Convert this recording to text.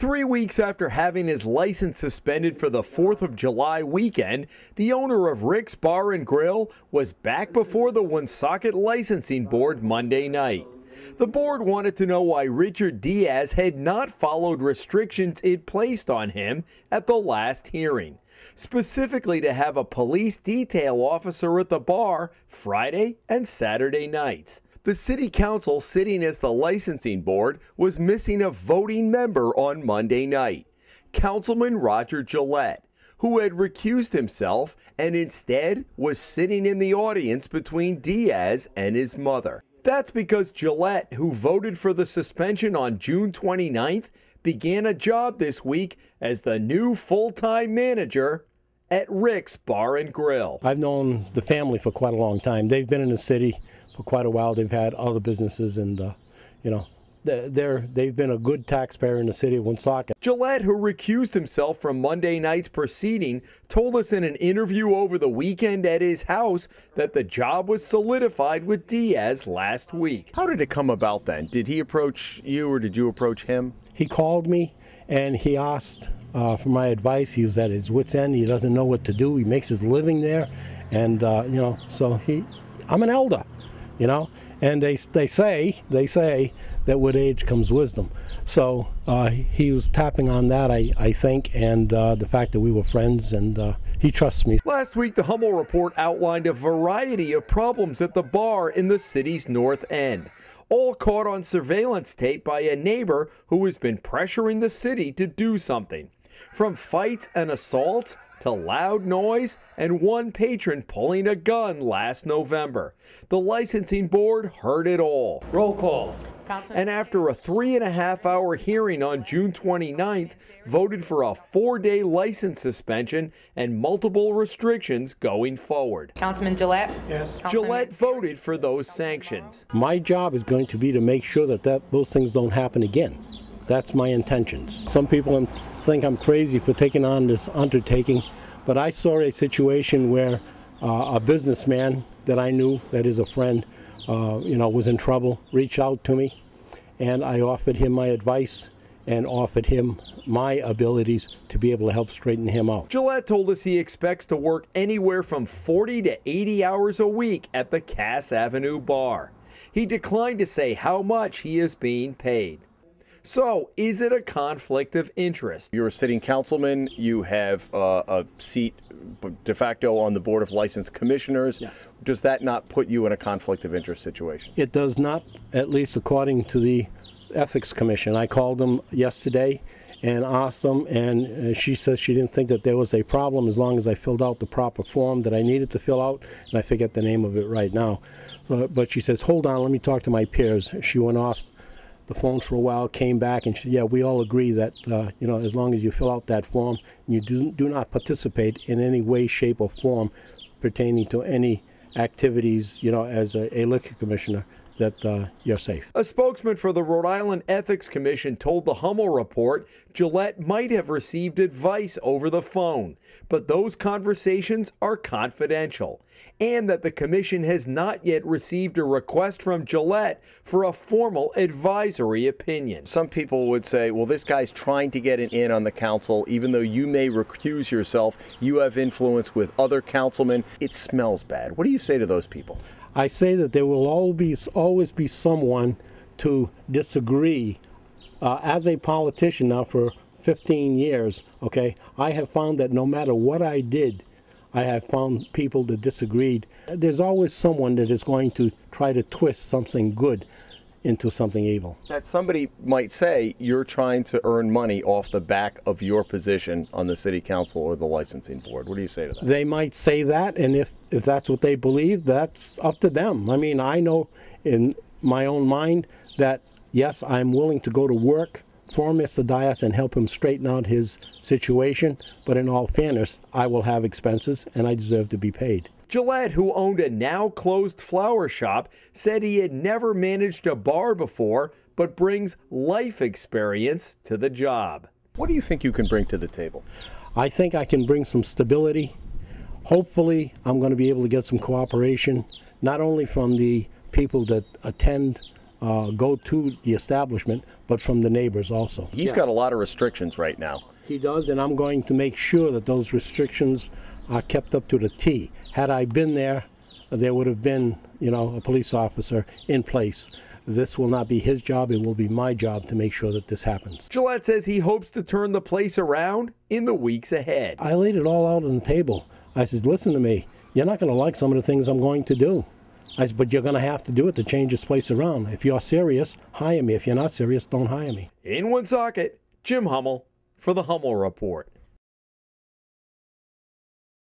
3 weeks after having his license suspended for the 4th of July weekend, the owner of Rick's Bar and Grill was back before the Woonsocket Licensing Board Monday night. The board wanted to know why Richard Diaz had not followed restrictions it placed on him at the last hearing, specifically to have a police detail officer at the bar Friday and Saturday nights. The city council, sitting as the licensing board, was missing a voting member on Monday night, Councilman Roger Gillette, who had recused himself and instead was sitting in the audience between Diaz and his mother. That's because Gillette, who voted for the suspension on June 29th, began a job this week as the new full-time manager at Rick's Bar and Grill. I've known the family for quite a long time. They've been in the city for quite a while. They've had other businesses, and you know, they've been a good taxpayer in the city of Woonsocket. Gillette, who recused himself from Monday night's proceeding, told us in an interview over the weekend at his house that the job was solidified with Diaz last week. How did it come about then? Did he approach you or did you approach him? He called me and he asked for my advice. He was at his wit's end. He doesn't know what to do. He makes his living there, and you know, so I'm an elder. You know, and they say that with age comes wisdom. So he was tapping on that, I think, and the fact that we were friends, and he trusts me. Last week, the Hummel Report outlined a variety of problems at the bar in the city's north end, all caught on surveillance tape by a neighbor who has been pressuring the city to do something. From fights and assaults to loud noise and one patron pulling a gun last November. The licensing board heard it all. Roll call. And after a 3.5-hour hearing on June 29th, voted for a 4-day license suspension and multiple restrictions going forward. Councilman Gillette? Yes. Gillette voted for those sanctions. My job is going to be to make sure that those things don't happen again. That's my intentions. Some people think I'm crazy for taking on this undertaking, but I saw a situation where a businessman that I knew, that is a friend, you know, was in trouble, reached out to me, and I offered him my advice and offered him my abilities to be able to help straighten him out. Gillette told us he expects to work anywhere from 40 to 80 hours a week at the Cass Avenue bar. He declined to say how much he is being paid. So, is it a conflict of interest? You're a sitting councilman, you have a seat de facto on the Board of Licensed Commissioners. Yes. Does that not put you in a conflict of interest situation? It does not, at least according to the Ethics Commission. I called them yesterday and asked them, and she says she didn't think that there was a problem as long as I filled out the proper form that I needed to fill out, and I forget the name of it right now. But she says, hold on, let me talk to my peers. She went off the phone for a while, came back, and she said, yeah, we all agree that, you know, as long as you fill out that form, you do not participate in any way, shape, or form pertaining to any activities, you know, as a liquor commissioner, that you're safe. A spokesman for the Rhode Island Ethics Commission told the Hummel Report Gillette might have received advice over the phone, but those conversations are confidential, and that the commission has not yet received a request from Gillette for a formal advisory opinion. Some people would say, well, this guy's trying to get an in on the council. Even though you may recuse yourself, you have influence with other councilmen. It smells bad. What do you say to those people? I say that there will always be someone to disagree. As a politician now for 15 years, okay, I have found that no matter what I did, I have found people that disagreed. There's always someone that is going to try to twist something good into something evil. That somebody might say you're trying to earn money off the back of your position on the city council or the licensing board. What do you say to that? They might say that, and if that's what they believe, that's up to them. I mean, I know in my own mind that, yes, I'm willing to go to work for Mr. Diaz and help him straighten out his situation, but in all fairness, I will have expenses, and I deserve to be paid. Gillette, who owned a now-closed flower shop, said he had never managed a bar before, but brings life experience to the job. What do you think you can bring to the table? I think I can bring some stability. Hopefully, I'm going to be able to get some cooperation, not only from the people that attend go to the establishment, but from the neighbors also. He's got a lot of restrictions right now. He does, and I'm going to make sure that those restrictions are kept up to the T. Had I been there, there would have been, a police officer in place. This will not be his job. It will be my job to make sure that this happens. Gillette says he hopes to turn the place around in the weeks ahead. I laid it all out on the table. I said, listen to me. You're not going to like some of the things I'm going to do. I said, but you're going to have to do it to change this place around. If you're serious, hire me. If you're not serious, don't hire me. In Woonsocket, Jim Hummel for the Hummel Report.